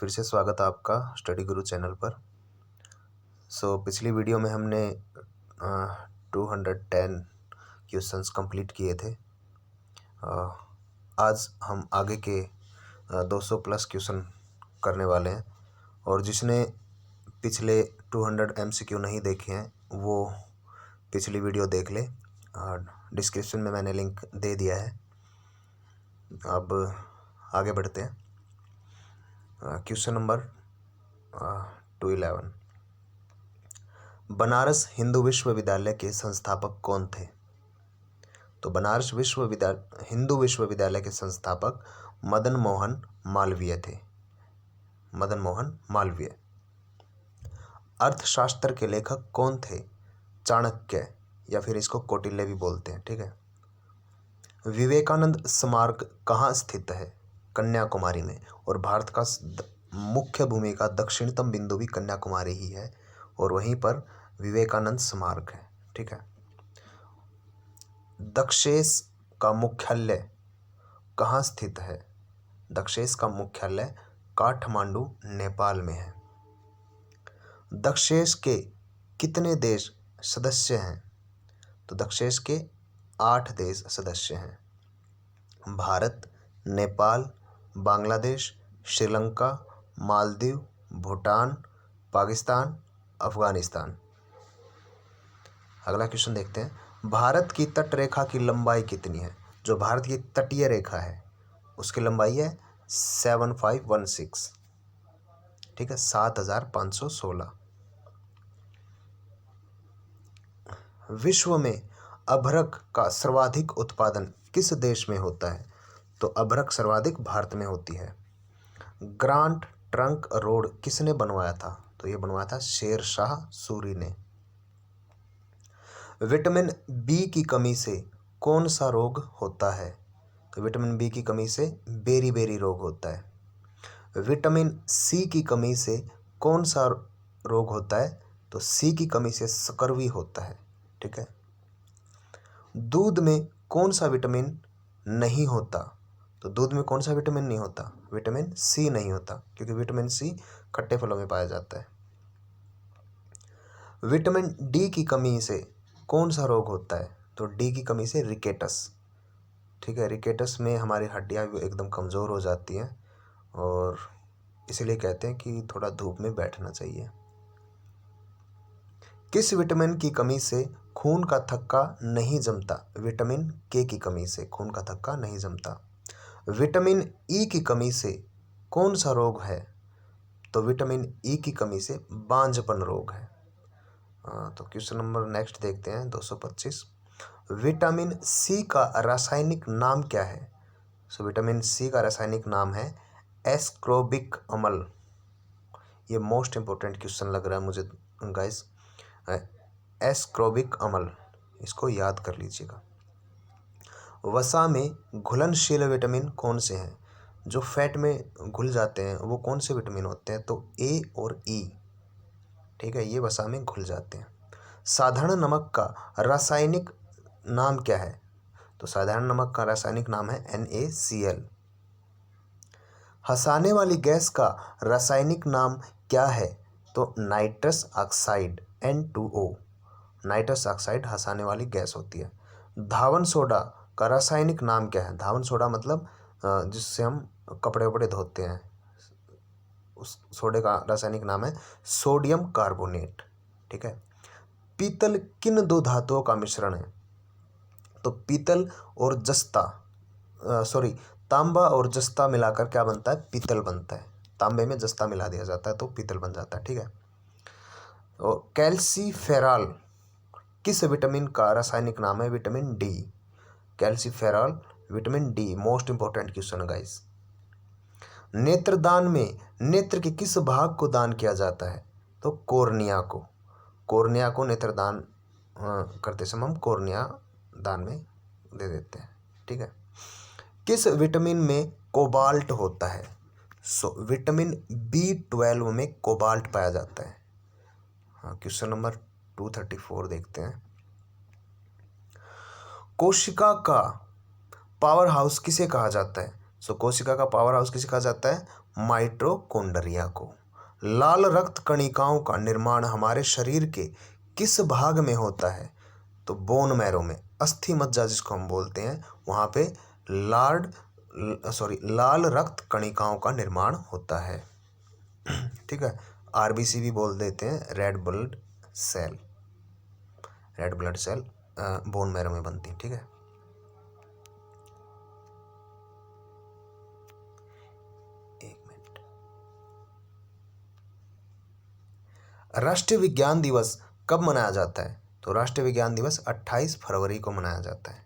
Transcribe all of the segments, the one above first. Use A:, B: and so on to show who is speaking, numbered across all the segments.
A: फिर से स्वागत है आपका स्टडी गुरु चैनल पर। पिछली वीडियो में हमने 210 क्वेश्चंस कंप्लीट किए थे। आज हम आगे के 200 प्लस क्वेश्चन करने वाले हैं और जिसने पिछले 200 MCQ नहीं देखे हैं वो पिछली वीडियो देख ले। डिस्क्रिप्शन में मैंने लिंक दे दिया है। अब आगे बढ़ते हैं। Question number 211। बनारस हिंदू विश्वविद्यालय के संस्थापक कौन थे? तो बनारस हिंदू विश्वविद्यालय के संस्थापक मदन मोहन मालवीय थे। मदन मोहन मालवीय। अर्थशास्त्र के लेखक कौन थे? चाणक्य या फिर इसको कौटिल्य भी बोलते हैं। ठीक है। विवेकानंद स्मारक कहाँ स्थित है? कन्याकुमारी में। और भारत का मुख्य भूमि का दक्षिणतम बिंदु भी कन्याकुमारी ही है और वहीं पर विवेकानंद स्मारक है। ठीक है। दक्षेस का मुख्यालय कहाँ स्थित है? दक्षेस का मुख्यालय काठमांडू नेपाल में है। दक्षेस के कितने देश सदस्य हैं? तो दक्षेस के 8 देश सदस्य हैं। भारत, नेपाल, बांग्लादेश, श्रीलंका, मालदीव, भूटान, पाकिस्तान, अफगानिस्तान। अगला क्वेश्चन देखते हैं। भारत की तट रेखा की लंबाई कितनी है? जो भारत की तटीय रेखा है उसकी लंबाई है 7516। ठीक है, 7516। विश्व में अभ्रक का सर्वाधिक उत्पादन किस देश में होता है? तो अभ्रक सर्वाधिक भारत में होती है। ग्रांड ट्रंक रोड किसने बनवाया था? तो ये बनवाया था शेर शाह सूरी ने। विटामिन बी की कमी से कौन सा रोग होता है? तो विटामिन बी की कमी से बेरी रोग होता है। विटामिन सी की कमी से कौन सा रोग होता है? तो सी की कमी से स्कर्वी होता है। ठीक है। दूध में कौन सा विटामिन नहीं होता? तो दूध में कौन सा विटामिन नहीं होता? विटामिन सी नहीं होता, क्योंकि विटामिन सी खट्टे फलों में पाया जाता है। विटामिन डी की कमी से कौन सा रोग होता है? तो डी की कमी से रिकेटस। ठीक है, रिकेटस में हमारी हड्डियां एकदम कमज़ोर हो जाती हैं और इसीलिए कहते हैं कि थोड़ा धूप में बैठना चाहिए। किस विटामिन की कमी से खून का थक्का नहीं जमता? विटामिन के की कमी से खून का थक्का नहीं जमता। विटामिन ई की कमी से कौन सा रोग है? तो विटामिन ई की कमी से बांझपन रोग है। तो क्वेश्चन नंबर नेक्स्ट देखते हैं 225। विटामिन सी का रासायनिक नाम क्या है? विटामिन सी का रासायनिक नाम है एस्कॉर्बिक अम्ल। ये मोस्ट इंपॉर्टेंट क्वेश्चन लग रहा है मुझे गाइस। एस्कॉर्बिक अम्ल, इसको याद कर लीजिएगा। वसा में घुलनशील विटामिन कौन से हैं? जो फैट में घुल जाते हैं वो कौन से विटामिन होते हैं? तो ए और ई। ठीक है, ये वसा में घुल जाते हैं। साधारण नमक का रासायनिक नाम क्या है? तो साधारण नमक का रासायनिक नाम है NaCl। हंसाने वाली गैस का रासायनिक नाम क्या है? तो nitrous oxide N2O। Nitrous oxide हंसाने वाली गैस होती है। धावन सोडा का रासायनिक नाम क्या है? धावन सोडा मतलब जिससे हम कपड़े वपड़े धोते हैं, उस सोडे का रासायनिक नाम है सोडियम कार्बोनेट। ठीक है। पीतल किन दो धातुओं का मिश्रण है? तो पीतल और जस्ता तांबा और जस्ता मिलाकर क्या बनता है? पीतल बनता है। तांबे में जस्ता मिला दिया जाता है तो पीतल बन जाता है। ठीक है। और कैल्सीफेरॉल किस विटामिन का रासायनिक नाम है? Vitamin D. Calciferol vitamin D, most important question guys. नेत्रदान में नेत्र के किस भाग को दान किया जाता है? तो कॉर्निया को। कॉर्निया को नेत्रदान करते समय हम कॉर्निया दान में दे देते हैं। ठीक है। किस विटामिन में कोबाल्ट होता है? विटामिन B12 में कोबाल्ट पाया जाता है। हाँ, क्वेश्चन नंबर 234 देखते हैं। कोशिका का पावर हाउस किसे कहा जाता है? कोशिका का पावर हाउस किसे कहा जाता है? माइटोकॉन्ड्रिया को। लाल रक्त कणिकाओं का निर्माण हमारे शरीर के किस भाग में होता है? तो बोन मैरो में, अस्थि मज्जा जिसको हम बोलते हैं, वहाँ पे लाल रक्त कणिकाओं का निर्माण होता है। ठीक है, आरबीसी भी बोल देते हैं, red blood cell. Red blood cell bone marrow में बनती है। ठीक है, एक मिनट। राष्ट्रीय विज्ञान दिवस कब मनाया जाता है? तो राष्ट्रीय विज्ञान दिवस 28 फरवरी को मनाया जाता है।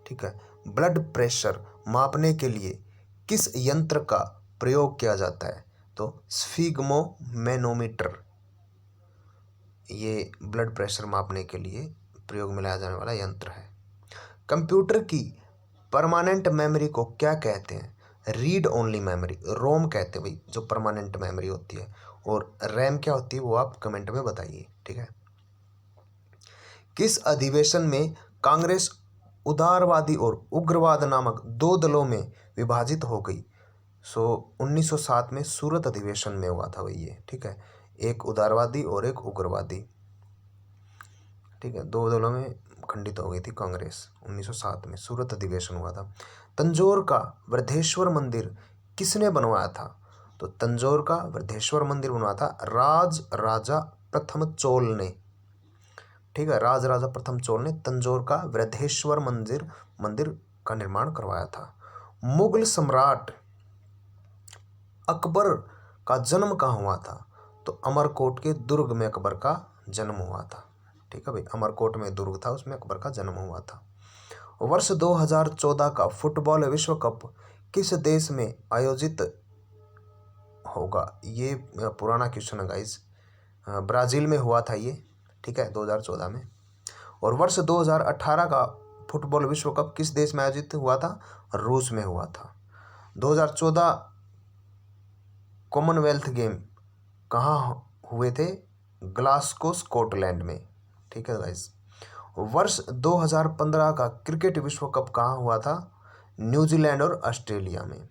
A: ठीक है, ब्लड प्रेशर मापने के लिए किस यंत्र का प्रयोग किया जाता है? तो स्फिग्मोमेनोमीटर, ये ब्लड प्रेशर मापने के लिए प्रयोग में लाया जाने वाला यंत्र है। कंप्यूटर की परमानेंट मेमोरी को क्या कहते हैं? रीड ओनली मेमोरी, रोम कहते हैं भाई, जो परमानेंट मेमोरी होती है। और रैम क्या होती है वो आप कमेंट में बताइए। ठीक है, किस अधिवेशन में कांग्रेस उदारवादी और उग्रवाद नामक दो दलों में विभाजित हो गई? 1907 में सूरत अधिवेशन में हुआ था भाई ये। ठीक है, एक उदारवादी और एक उग्रवादी। ठीक है, दो दलों में खंडित हो गई थी कांग्रेस। 1907 में सूरत अधिवेशन हुआ था। तंजौर का वृद्धेश्वर मंदिर किसने बनवाया था? तो तंजौर का वृद्धेश्वर मंदिर बनवाया था राज राजा प्रथम चोल ने। ठीक है, राज राजा प्रथम चोल ने तंजौर का वृद्धेश्वर मंदिर का निर्माण करवाया था। मुगल सम्राट अकबर का जन्म कहाँ हुआ था? तो अमरकोट के दुर्ग में अकबर का जन्म हुआ था। ठीक है भाई, अमरकोट में दुर्ग था, उसमें अकबर का जन्म हुआ था। वर्ष 2014 का फुटबॉल विश्व कप किस देश में आयोजित होगा? ये पुराना क्वेश्चन है गाइस, ब्राज़ील में हुआ था ये। ठीक है, 2014 में। और वर्ष 2018 का फुटबॉल विश्व कप किस देश में आयोजित हुआ था? रूस में हुआ था। 2014 कॉमनवेल्थ गेम कहाँ हुए थे? ग्लासगो स्कॉटलैंड में। ठीक है गाइस। वर्ष 2015 का क्रिकेट विश्व कप कहाँ हुआ था? न्यूजीलैंड और ऑस्ट्रेलिया में।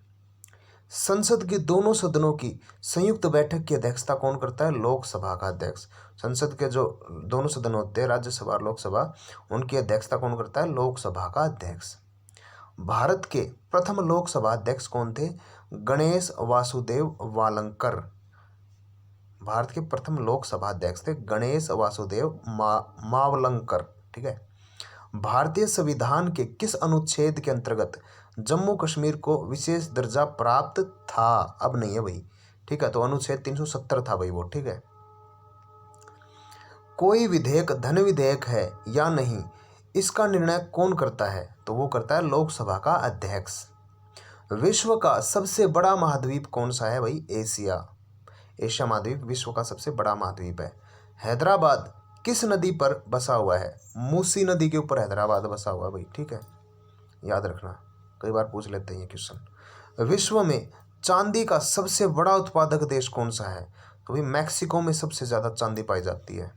A: संसद के दोनों सदनों की संयुक्त बैठक की अध्यक्षता कौन करता है? लोकसभा का अध्यक्ष। संसद के जो दोनों सदन होते हैं, राज्यसभा और लोकसभा, उनकी अध्यक्षता कौन करता है? लोकसभा का अध्यक्ष। भारत के प्रथम लोकसभा अध्यक्ष कौन थे? गणेश वासुदेव वालंकर। भारत के प्रथम लोकसभा अध्यक्ष थे गणेश वासुदेव मावलंकर। ठीक है, भारतीय संविधान के किस अनुच्छेद के अंतर्गत जम्मू कश्मीर को विशेष दर्जा प्राप्त था? अब नहीं है भाई। ठीक है, तो अनुच्छेद 370 था भाई वो। ठीक है, कोई विधेयक धन विधेयक है या नहीं, इसका निर्णय कौन करता है? तो वो करता है लोकसभा का अध्यक्ष। विश्व का सबसे बड़ा महाद्वीप कौन सा है भाई? एशिया। एशिया महाद्वीप विश्व का सबसे बड़ा महाद्वीप है। हैदराबाद किस नदी पर बसा हुआ है? मूसी नदी के ऊपर हैदराबाद बसा हुआ है भाई। ठीक है, याद रखना, कई बार पूछ लेते हैं ये क्वेश्चन। विश्व में चांदी का सबसे बड़ा उत्पादक देश कौन सा है? तो भाई मैक्सिको में सबसे ज़्यादा चांदी पाई जाती है।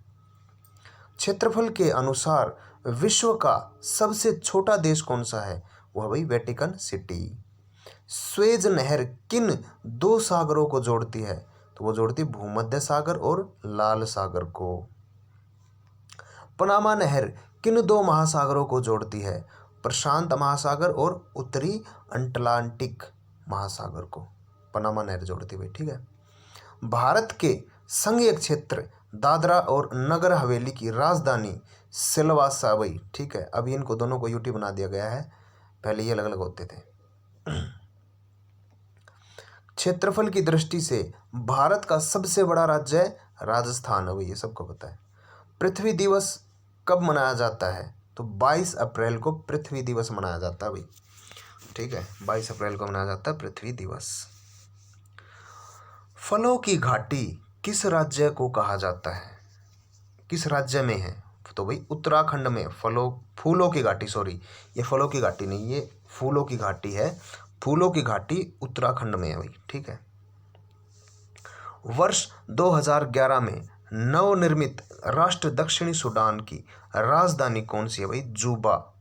A: क्षेत्रफल के अनुसार विश्व का सबसे छोटा देश कौन सा है? वह भाई वेटिकन सिटी। स्वेज नहर किन दो सागरों को जोड़ती है? तो वो जोड़ती भूमध्य सागर और लाल सागर को। पनामा नहर किन दो महासागरों को जोड़ती है? प्रशांत महासागर और उत्तरी अटलांटिक महासागर को पनामा नहर जोड़ती है। ठीक है, भारत के संघीय क्षेत्र दादरा और नगर हवेली की राजधानी सिलवासा भाई। ठीक है, अभी इनको दोनों को यूटी बना दिया गया है, पहले ये अलग अलग होते थे। क्षेत्रफल की दृष्टि से भारत का सबसे बड़ा राज्य है राजस्थान है भाई, ये सबको पता है। पृथ्वी दिवस कब मनाया जाता है? तो 22 अप्रैल को पृथ्वी दिवस मनाया जाता है भाई। ठीक है, 22 अप्रैल को मनाया जाता है पृथ्वी दिवस। फलों की घाटी किस राज्य को कहा जाता है? किस राज्य में है? तो भाई उत्तराखंड में फूलों की घाटी, सॉरी ये फलों की घाटी नहीं, ये फूलों की घाटी है। फूलों की घाटी उत्तराखंड में है भाई। ठीक है, वर्ष 2011 में नवनिर्मित राष्ट्र दक्षिणी सूडान की राजधानी कौन सी है भाई? जूबा।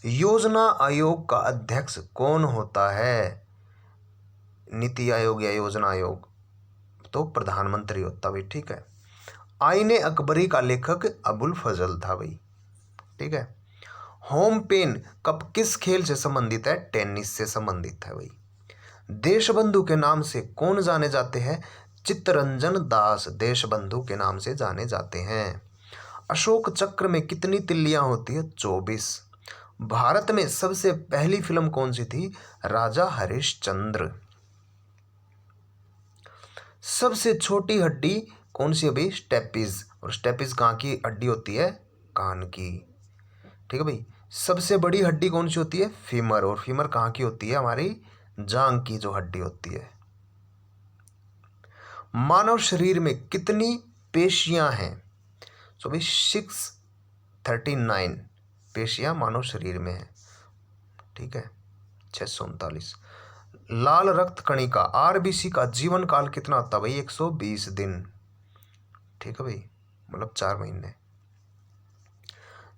A: योजना आयोग का अध्यक्ष कौन होता है? नीति आयोग या योजना आयोग तो प्रधानमंत्री होता भाई, ठीक है। आईने अकबरी का लेखक अबुल फजल था भाई, ठीक है। होम पेन कब किस खेल से संबंधित है? टेनिस से संबंधित है भाई। देशबंधु के नाम से कौन जाने जाते हैं? चित्तरंजन दास देशबंधु के नाम से जाने जाते हैं। अशोक चक्र में कितनी तिल्लियां होती है? 24। भारत में सबसे पहली फिल्म कौन सी थी? राजा हरिश्चंद्र। सबसे छोटी हड्डी कौन सी है भाई? स्टेपिज। और स्टेपिज कहाँ की हड्डी होती है? कान की, ठीक है भाई। सबसे बड़ी हड्डी कौन सी होती है? फीमर। और फीमर कहाँ की होती है? हमारी जांग की जो हड्डी होती है। मानव शरीर में कितनी पेशियां हैं? सो भाई 639 पेशियां मानव शरीर में है, ठीक है। 639। लाल रक्त कणिका आरबीसी का जीवन काल कितना होता है भाई? 120 दिन, ठीक है भाई, मतलब 4 महीने।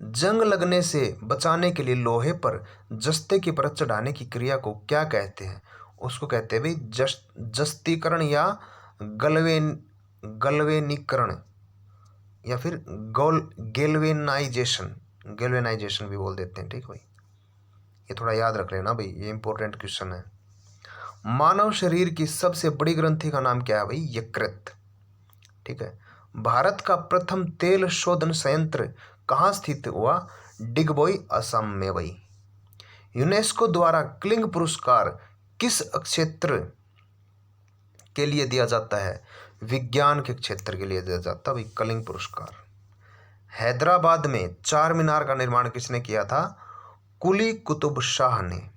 A: जंग लगने से बचाने के लिए लोहे पर जस्ते की परत चढ़ाने की क्रिया को क्या कहते हैं? उसको कहते हैं भाई जस्तीकरण या गलवेनीकरण या फिर गेल्वेनाइजेशन। गेल्वेनाइजेशन भी बोल देते हैं, ठीक है भाई। ये थोड़ा याद रख लेना भाई, ये इंपॉर्टेंट क्वेश्चन है। मानव शरीर की सबसे बड़ी ग्रंथि का नाम क्या है भाई? यकृत, ठीक है। भारत का प्रथम तेल शोधन संयंत्र कहाँ स्थित हुआ? डिगबोई, असम में भाई। यूनेस्को द्वारा क्लिंग पुरस्कार किस क्षेत्र के लिए दिया जाता है? विज्ञान के क्षेत्र के लिए दिया जाता है भाई, कलिंग पुरस्कार। हैदराबाद में चार मीनार का निर्माण किसने किया था? कुली कुतुब शाह ने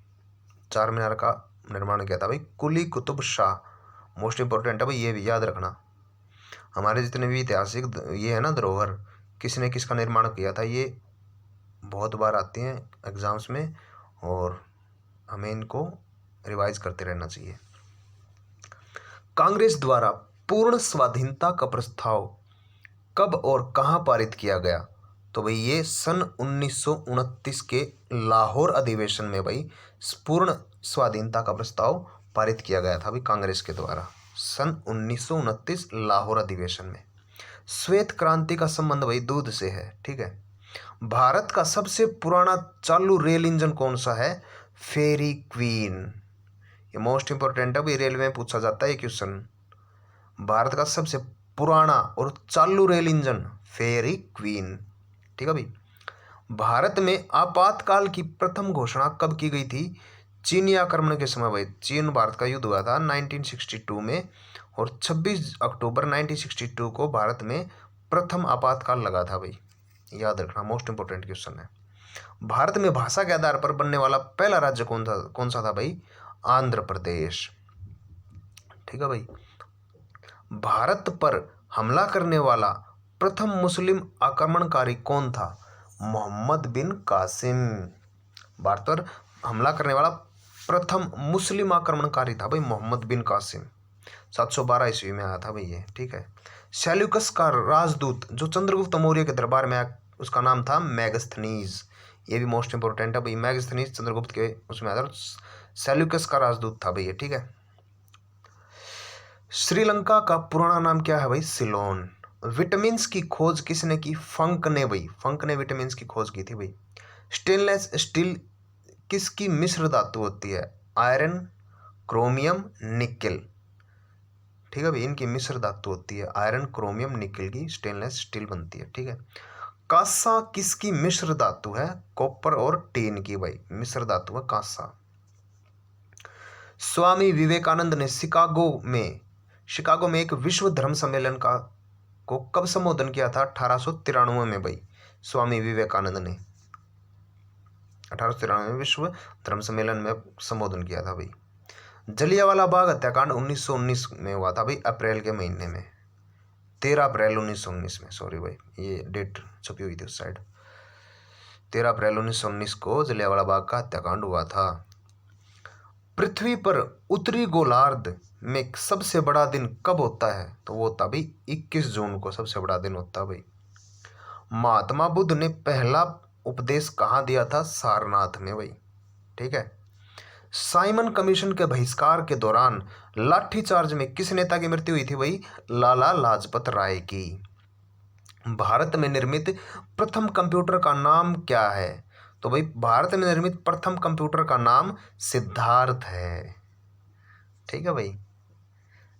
A: चार मीनार का निर्माण किया था भाई, कुली कुतुब शाह। मोस्ट इंपॉर्टेंट है भाई, ये भी याद रखना। हमारे जितने भी ऐतिहासिक ये है ना धरोहर, किसने किसका निर्माण किया था, ये बहुत बार आती हैं एग्जाम्स में और हमें इनको रिवाइज करते रहना चाहिए। कांग्रेस द्वारा पूर्ण स्वाधीनता का प्रस्ताव कब और कहां पारित किया गया? तो भाई ये सन 1929 के लाहौर अधिवेशन में भाई पूर्ण स्वाधीनता का प्रस्ताव पारित किया गया था भाई कांग्रेस के द्वारा, सन 1929 लाहौर अधिवेशन में। श्वेत क्रांति का संबंध भाई दूध से है, ठीक है। भारत का सबसे पुराना चालू रेल इंजन कौन सा है? फेरी क्वीन। ये मोस्ट इंपोर्टेंट है भाई, रेलवे में पूछा जाता है ये क्वेश्चन। भारत का सबसे पुराना और चालू रेल इंजन फेरी क्वीन, ठीक है भाई। भारत में आपातकाल की प्रथम घोषणा कब की गई थी? चीनी आक्रमण के समय भाई, चीन भारत का युद्ध हुआ था 1962 में और 26 अक्टूबर 1962 को भारत में प्रथम आपातकाल लगा था भाई, याद रखना, मोस्ट इंपोर्टेंट क्वेश्चन है। भारत में भाषा के आधार पर बनने वाला पहला राज्य कौन सा था भाई? आंध्र प्रदेश, ठीक है भाई। भारत पर हमला करने वाला प्रथम मुस्लिम आक्रमणकारी कौन था? मोहम्मद बिन कासिम। भारत पर हमला करने वाला प्रथम मुस्लिम आक्रमणकारी था भाई मोहम्मद बिन कासिम, 712 ईस्वी में आया था भाई ये, ठीक है। सेल्यूकस का राजदूत जो चंद्रगुप्त मौर्य के दरबार में आया उसका नाम था मेगास्थनीज। ये भी मोस्ट इंपोर्टेंट है भाई, मेगास्थनीज चंद्रगुप्त के उसमें आया था, सेल्यूकस का राजदूत था भाई ये, ठीक है। श्रीलंका का पुराना नाम क्या है भाई? सिलोन। विटामिन की खोज किसने की? फंक ने भाई, फंक ने विटामिन की खोज की थी भाई। स्टेनलेस स्टील किसकी मिश्र धातु होती है? आयरन, क्रोमियम, निकेल, ठीक है भाई, इनकी मिश्र धातु होती है, आयरन, क्रोमियम, निकेल की स्टेनलेस स्टील बनती है, ठीक है। कांसा किसकी मिश्र धातु है? कॉपर और टीन की भाई मिश्र धातु है कांसा। स्वामी विवेकानंद ने शिकागो में एक विश्व धर्म सम्मेलन को कब संबोधन किया था? 1893 में भाई स्वामी विवेकानंद ने 1893 में विश्व धर्म सम्मेलन में संबोधन किया था भाई। जलियांवाला बाग हत्याकांड 1919 में हुआ था भाई, अप्रैल के महीने में, 13 अप्रैल 1919 में, सॉरी भाई ये डेट छपी हुई थी उस साइड, 13 अप्रैल 1919 को जलियांवाला बाग का हत्याकांड हुआ था। पृथ्वी पर उत्तरी गोलार्ध में सबसे बड़ा दिन कब होता है? तो वो होता भाई 21 जून को सबसे बड़ा दिन होता भाई। महात्मा बुद्ध ने पहला उपदेश कहाँ दिया था? सारनाथ में भाई, ठीक है। साइमन कमीशन के बहिष्कार के दौरान लाठीचार्ज में किस नेता की मृत्यु हुई थी भाई? लाला लाजपत राय की। भारत में निर्मित प्रथम कंप्यूटर का नाम क्या है? तो भाई भारत में निर्मित प्रथम कंप्यूटर का नाम सिद्धार्थ है। ठीक है भाई,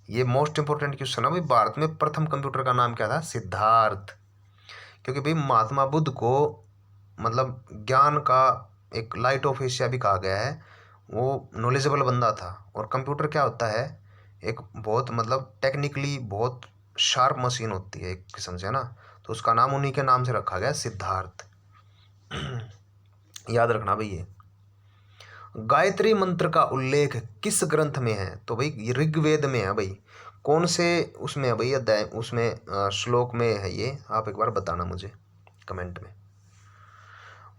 A: ये मोस्ट इंपोर्टेंट क्वेश्चन है भाई। भारत में प्रथम कंप्यूटर का नाम क्या था? सिद्धार्थ। क्योंकि भाई महात्मा बुद्ध को मतलब ज्ञान का एक लाइट ऑफ एशिया भी कहा गया है। वो नॉलेजेबल बंदा था। और कंप्यूटर क्या होता है? एक बहुत मतलब टेक्निकली बहुत शार्प मशीन होती है एक किस्म से, है ना। तो उसका नाम उन्हीं के नाम से रखा गया, सिद्धार्थ। याद रखना भाई। ये गायत्री मंत्र का उल्लेख किस ग्रंथ में है? तो भाई ऋग्वेद में है भाई। कौन से उसमें है भाई? अध्याय उसमें श्लोक में है ये? आप एक बार बताना मुझे कमेंट में।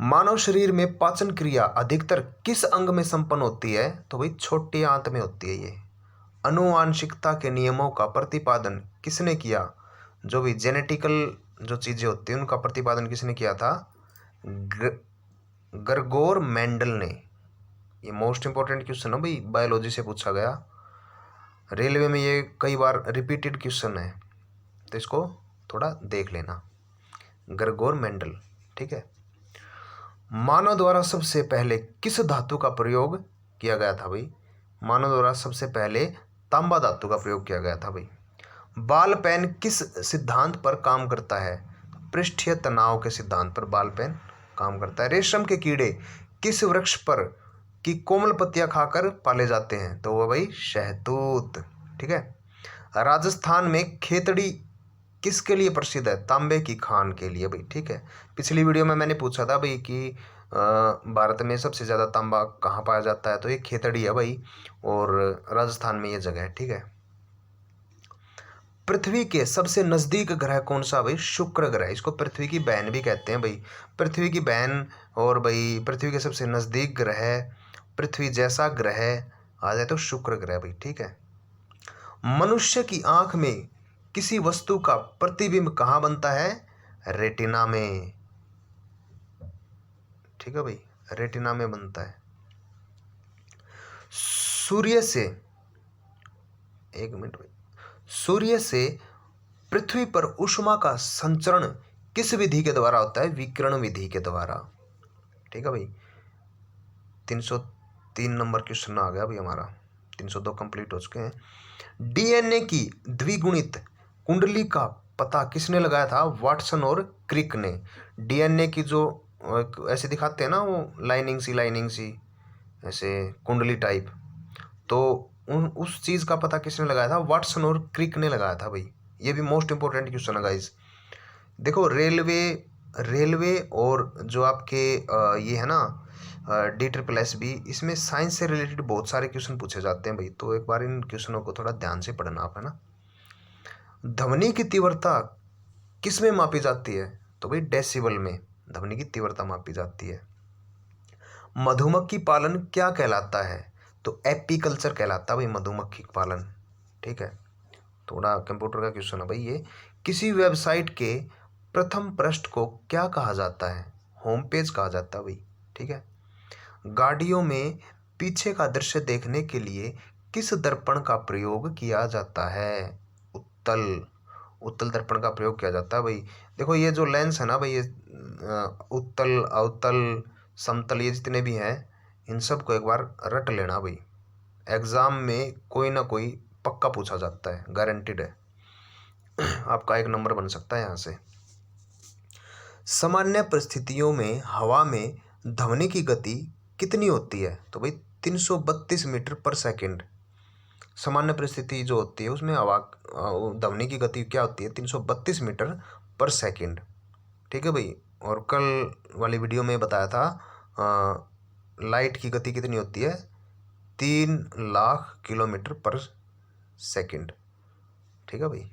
A: मानव शरीर में पाचन क्रिया अधिकतर किस अंग में संपन्न होती है? तो भाई छोटी आंत में होती है ये। आनुवांशिकता के नियमों का प्रतिपादन किसने किया? जो भी जेनेटिकल जो चीजें होती हैं उनका प्रतिपादन किसने किया था? ग्रेगोर मेंडल ने। ये मोस्ट इंपॉर्टेंट क्वेश्चन है भाई, बायोलॉजी से पूछा गया। रेलवे में ये कई बार रिपीटेड क्वेश्चन है, तो इसको थोड़ा देख लेना। Gregor Mendel. ठीक है। मानव द्वारा सबसे पहले किस धातु का प्रयोग किया गया था भाई? मानव द्वारा सबसे पहले तांबा धातु का प्रयोग किया गया था भाई। बाल पेन किस सिद्धांत पर काम करता है? पृष्ठीय तनाव के सिद्धांत पर बाल पेन काम करता है। रेशम के कीड़े किस वृक्ष पर की कोमल पत्तियां खाकर पाले जाते हैं? तो वो भाई शहतूत। ठीक है। राजस्थान में खेतड़ी किसके लिए प्रसिद्ध है? तांबे की खान के लिए भाई। ठीक है। पिछली वीडियो में मैंने पूछा था भाई कि भारत में सबसे ज़्यादा तांबा कहाँ पाया जाता है? तो ये खेतड़ी है भाई, और राजस्थान में ये जगह है। ठीक है। पृथ्वी के सबसे नज़दीक ग्रह कौन सा भाई? शुक्र ग्रह। इसको पृथ्वी की बहन भी कहते हैं भाई। पृथ्वी की बहन और भाई पृथ्वी के सबसे नज़दीक ग्रह, पृथ्वी जैसा ग्रह आ जाए तो शुक्र ग्रह भाई। ठीक है। मनुष्य की आंख में किसी वस्तु का प्रतिबिंब कहाँ बनता है? रेटिना में। ठीक है भाई, रेटिना में बनता है। सूर्य से, एक मिनट भाई, सूर्य से पृथ्वी पर ऊष्मा का संचरण किस विधि के द्वारा होता है? विकिरण विधि के द्वारा। ठीक है भाई। 303 नंबर क्वेश्चन आ गया भाई हमारा। 302 कंप्लीट हो चुके हैं। डीएनए की द्विगुणित कुंडली का पता किसने लगाया था? वाटसन और क्रिक ने। डीएनए की जो ऐसे दिखाते हैं ना, वो लाइनिंग सी ऐसे कुंडली टाइप, तो उस चीज़ का पता किसने लगाया था? वाटसन और क्रिक ने लगाया था भाई। ये भी मोस्ट इंपॉर्टेंट क्वेश्चन है गाइस। देखो रेलवे और जो आपके ये है ना DSSB, इसमें साइंस से रिलेटेड बहुत सारे क्वेश्चन पूछे जाते हैं भाई। तो एक बार इन क्वेश्चनों को थोड़ा ध्यान से पढ़ना आप, है ना। ध्वनि की तीव्रता किस में मापी जाती है? तो भाई डेसिबल में ध्वनि की तीव्रता मापी जाती है। मधुमक्खी पालन क्या कहलाता है? तो एपीकल्चर कहलाता है भाई मधुमक्खी पालन। ठीक है। थोड़ा कंप्यूटर का क्वेश्चन है भाई ये। किसी वेबसाइट के प्रथम पृष्ठ को क्या कहा जाता है? होम पेज कहा जाता है भाई। ठीक है। गाड़ियों में पीछे का दृश्य देखने के लिए किस दर्पण का प्रयोग किया जाता है? उत्तल दर्पण का प्रयोग किया जाता है भाई। देखो ये जो लेंस है ना भाई, ये उत्तल अवतल समतल ये जितने भी हैं, इन सब को एक बार रट लेना भाई। एग्जाम में कोई ना कोई पक्का पूछा जाता है, गारंटीड है। आपका 1 नंबर बन सकता है यहाँ से। सामान्य परिस्थितियों में हवा में ध्वनि की गति कितनी होती है? तो भाई 332 मीटर पर सेकंड। सामान्य परिस्थिति जो होती है उसमें हवा ध्वनि की गति क्या होती है? 332 मीटर पर सेकंड। ठीक है भाई। और कल वाली वीडियो में बताया था लाइट की गति कितनी होती है? 3 लाख किलोमीटर पर सेकंड। ठीक है भाई।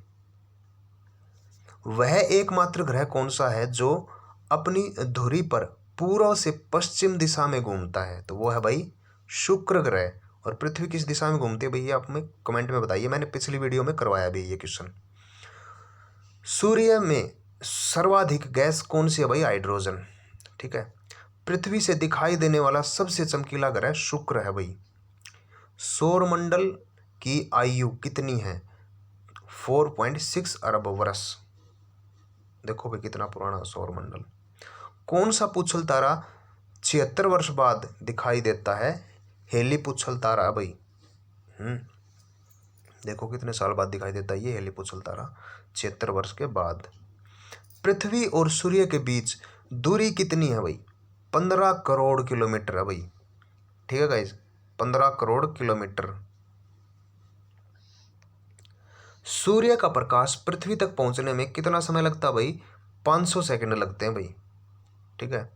A: वह एकमात्र ग्रह कौन सा है जो अपनी धुरी पर पूर्व से पश्चिम दिशा में घूमता है? तो वो है भाई शुक्र ग्रह। और पृथ्वी किस दिशा में घूमती है भैया? आप में कमेंट में बताइए। मैंने पिछली वीडियो में करवाया भी ये क्वेश्चन। सूर्य में सर्वाधिक गैस कौन सी है भाई? हाइड्रोजन। ठीक है। पृथ्वी से दिखाई देने वाला सबसे चमकीला ग्रह शुक्र है भाई। सौरमंडल की आयु कितनी है? 4.6 अरब वर्ष। देखो भाई कितना पुराना सौरमंडल। कौन सा पुच्छल तारा 76 वर्ष बाद दिखाई देता है? हेली पुच्छल तारा भाई। देखो कितने साल बाद दिखाई देता है ये हेली पुच्छल तारा, 76 वर्ष के बाद। पृथ्वी और सूर्य के बीच दूरी कितनी है भाई? 15 करोड़ किलोमीटर है भाई। ठीक है गाइस, 15 करोड़ किलोमीटर। सूर्य का प्रकाश पृथ्वी तक पहुंचने में कितना समय लगता है भाई? 500 सेकंड लगते हैं भाई। ठीक है,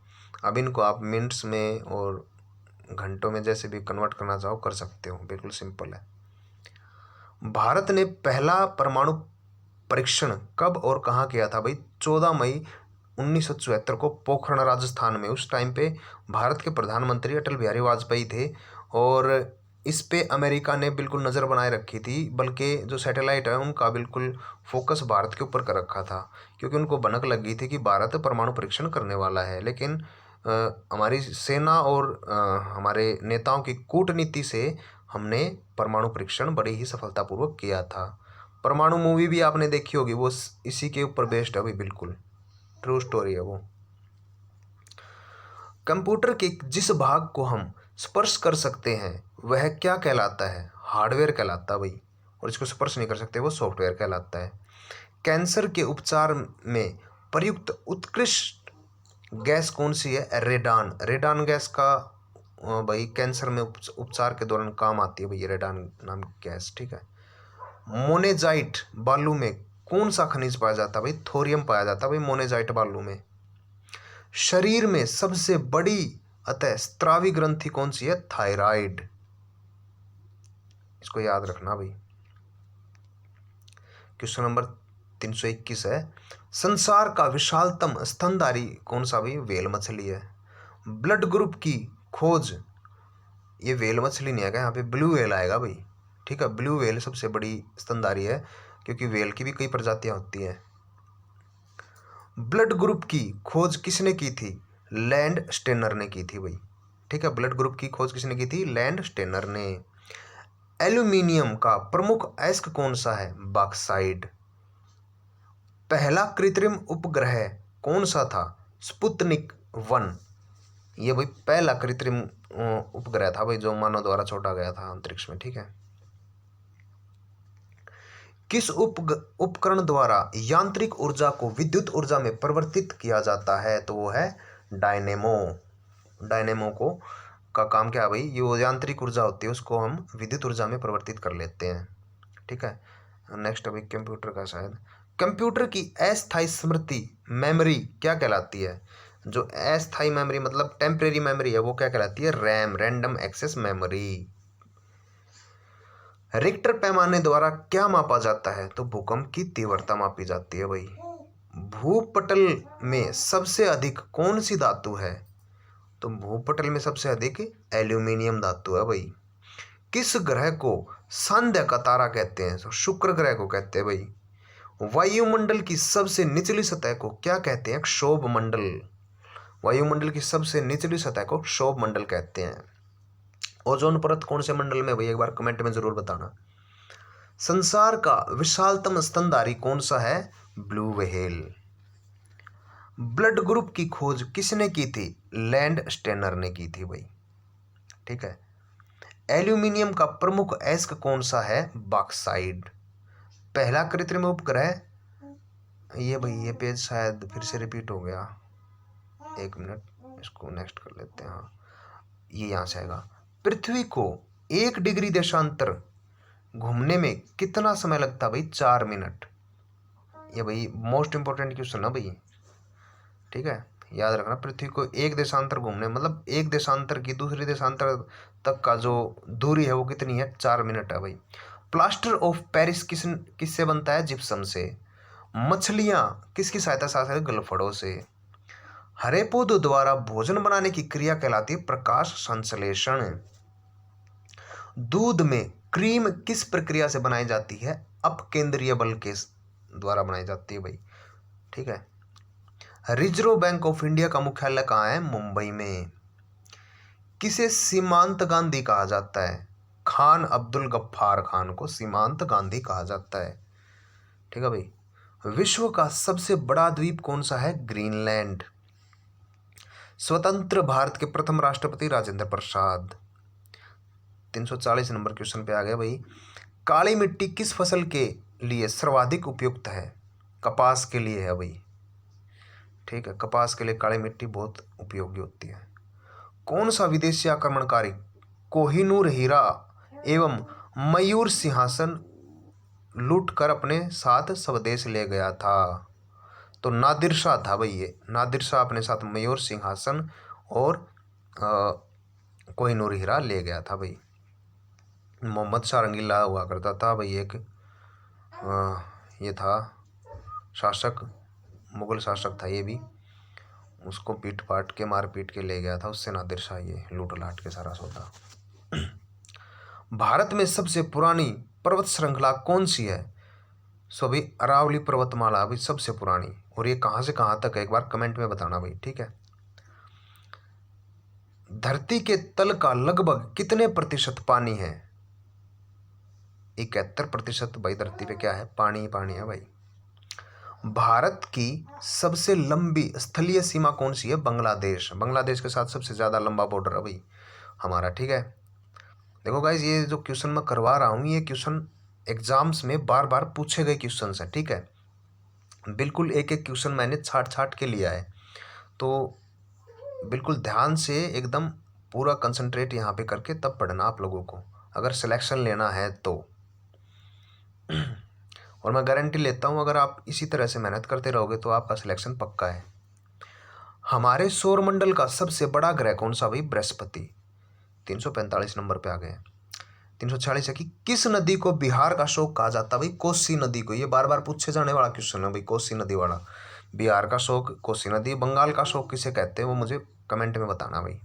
A: अब इनको आप मिनट्स में और घंटों में जैसे भी कन्वर्ट करना चाहो कर सकते हो, बिल्कुल सिंपल है। भारत ने पहला परमाणु परीक्षण कब और कहाँ किया था भाई? 14 मई 1974 को पोखरण राजस्थान में। उस टाइम पे भारत के प्रधानमंत्री अटल बिहारी वाजपेयी थे और इस पे अमेरिका ने बिल्कुल नज़र बनाए रखी थी, बल्कि जो सैटेलाइट है उनका बिल्कुल फोकस भारत के ऊपर कर रखा था, क्योंकि उनको भनक लग गई थी कि भारत परमाणु परीक्षण करने वाला है। लेकिन हमारी सेना और हमारे नेताओं की कूटनीति से हमने परमाणु परीक्षण बड़े ही सफलतापूर्वक किया था। परमाणु मूवी भी आपने देखी होगी, वो इसी के ऊपर बेस्ड है भाई, बिल्कुल ट्रू स्टोरी है वो। कंप्यूटर के जिस भाग को हम स्पर्श कर सकते हैं वह क्या कहलाता है? हार्डवेयर कहलाता है भाई, और इसको स्पर्श नहीं कर सकते वो सॉफ्टवेयर कहलाता है। कैंसर के उपचार में प्रयुक्त उत्कृष्ट गैस कौन सी है? रेडान। रेडान गैस का भाई कैंसर में उपचार के दौरान काम आती है भाई, रेडान नाम की गैस। ठीक है। मोनेजाइट बालू में कौन सा खनिज पाया जाता है भाई? थोरियम पाया जाता है भाई मोनेजाइट बालू में। शरीर में सबसे बड़ी अतः स्त्रावी ग्रंथि कौन सी है? थायराइड। इसको याद रखना भाई। क्वेश्चन नंबर 321 है, संसार का विशालतम स्तनधारी कौन सा भाई? व्हेल मछली है। ब्लड ग्रुप की खोज, ये व्हेल मछली नहीं आएगा यहाँ पे, ब्लू व्हेल आएगा भाई। ठीक है, ब्लू व्हेल सबसे बड़ी स्तनधारी है, क्योंकि व्हेल की भी कई प्रजातियां होती हैं। ब्लड ग्रुप की खोज किसने की थी? लैंड स्टेनर ने की थी भाई। ठीक है, ब्लड ग्रुप की खोज किसने की थी? लैंड स्टेनर ने। एल्यूमिनियम का प्रमुख अयस्क कौन सा है? बॉक्साइट। पहला कृत्रिम उपग्रह कौन सा था? स्पुतनिक 1। ये भाई पहला कृत्रिम उपग्रह था भाई, जो मानव द्वारा छोड़ा गया था अंतरिक्ष में। ठीक है। किस उपकरण द्वारा यांत्रिक ऊर्जा को विद्युत ऊर्जा में परिवर्तित किया जाता है? तो वो है डायनेमो। डायनेमो को का काम क्या है भाई? ये वो यांत्रिक ऊर्जा होती है, उसको हम विद्युत ऊर्जा में परिवर्तित कर लेते हैं। ठीक है। नेक्स्ट अभी कंप्यूटर का, शायद कंप्यूटर की अस्थायी स्मृति मेमोरी क्या कहलाती है? जो अस्थायी मेमोरी मतलब टेम्परेरी मेमोरी है, वो क्या कहलाती है? RAM, random access memory. Richter पैमाने द्वारा क्या मापा जाता है? तो भूकंप की तीव्रता मापी जाती है भाई। भूपटल में सबसे अधिक कौन सी धातु है? तो भूपटल में सबसे अधिक एल्यूमिनियम धातु है भाई। किस ग्रह को सांध्य का तारा कहते हैं? तो शुक्र ग्रह को कहते हैं भाई। वायुमंडल की सबसे निचली सतह को क्या कहते हैं? क्षोभ मंडल। वायुमंडल की सबसे निचली सतह को क्षोभ मंडल कहते हैं। ओजोन परत कौन से मंडल में भाई? एक बार कमेंट में जरूर बताना। संसार का विशालतम स्तनधारी कौन सा है? Blue whale. ब्लड ग्रुप की खोज किसने की थी? लैंड स्टेनर ने की थी भाई। ठीक है। एल्यूमिनियम का प्रमुख अयस्क कौन सा है? बॉक्साइट। पहला कृत्रिम उपग्रह, ये भाई ये पेज शायद फिर से रिपीट हो गया, एक मिनट, इसको नेक्स्ट कर लेते हैं। हाँ, ये यहाँ से आएगा। पृथ्वी को 1 डिग्री देशांतर घूमने में कितना समय लगता है भाई? 4 मिनट। ये भाई मोस्ट इंपॉर्टेंट क्वेश्चन है भाई। ठीक है, याद रखना। पृथ्वी को 1 देशांतर घूमने मतलब 1 देशांतर की दूसरे देशांतर तक का जो दूरी है वो कितनी है? 4 मिनट है भाई। प्लास्टर ऑफ पेरिस किससे बनता है? जिप्सम से। मछलियां किसकी सहायता से आती है? गलफड़ों से। हरे पौधों द्वारा भोजन बनाने की क्रिया कहलाती है प्रकाश संश्लेषण। दूध में क्रीम किस प्रक्रिया से बनाई जाती है? अपकेंद्रीय बल के द्वारा बनाई जाती है भाई। ठीक है। रिजर्व बैंक ऑफ इंडिया का मुख्यालय कहाँ है? मुंबई में। किसे सीमांत गांधी कहा जाता है? खान अब्दुल गफ्फार खान को सीमांत गांधी कहा जाता है। ठीक है भाई। विश्व का सबसे बड़ा द्वीप कौन सा है? ग्रीनलैंड। स्वतंत्र भारत के प्रथम राष्ट्रपति राजेंद्र प्रसाद। 340 नंबर क्वेश्चन पे आ गया भाई। काली मिट्टी किस फसल के लिए सर्वाधिक उपयुक्त है? कपास के लिए है भाई। ठीक है, कपास के लिए काली मिट्टी बहुत उपयोगी होती है। कौन सा विदेशी आक्रमणकारी कोहिनूर हीरा एवं मयूर सिंहासन लूट कर अपने साथ स्वदेश ले गया था? तो नादिर शाह था भाई। ये नादिर शाह अपने साथ मयूर सिंहासन और कोहिनूर हीरा ले गया था भाई। मोहम्मद शाह रंगीला हुआ करता था भाई एक, ये था शासक, मुगल शासक था ये भी। उसको पीट पाट के मार पीट के ले गया था, उससे नादिर शाह ये लूट लाट के सारा सौदा। भारत में सबसे पुरानी पर्वत श्रृंखला कौन सी है? सो भाई अरावली पर्वतमाला भाई सबसे पुरानी। और ये कहाँ से कहाँ तक है एक बार कमेंट में बताना भाई। ठीक है। धरती के तल का लगभग कितने प्रतिशत पानी है? 71% भाई। धरती पे क्या है? पानी पानी है भाई। भारत की सबसे लंबी स्थलीय सीमा कौन सी है? बांग्लादेश। बांग्लादेश के साथ सबसे ज्यादा लंबा बॉर्डर है भाई हमारा। ठीक है। देखो गाइज, ये जो क्वेश्चन मैं करवा रहा हूँ ये क्वेश्चन एग्जाम्स में बार बार पूछे गए क्वेश्चन है। ठीक है। बिल्कुल एक एक क्वेश्चन मैंने छाट छाट के लिया है, तो बिल्कुल ध्यान से एकदम पूरा कंसंट्रेट यहाँ पे करके तब पढ़ना आप लोगों को, अगर सिलेक्शन लेना है तो। और मैं गारंटी लेता हूँ अगर आप इसी तरह से मेहनत करते रहोगे तो आपका सिलेक्शन पक्का है। हमारे सौरमंडल का सबसे बड़ा ग्रह कौन सा भाई? बृहस्पति। 345 नंबर पे आ गए। 346 है कि किस नदी को बिहार का शोक कहा जाता है भाई? कोसी नदी को। ये बार बार पूछे जाने वाला क्वेश्चन है भाई, कोसी नदी वाला। बिहार का शोक कोसी नदी। बंगाल का शोक किसे कहते हैं वो मुझे कमेंट में बताना भाई।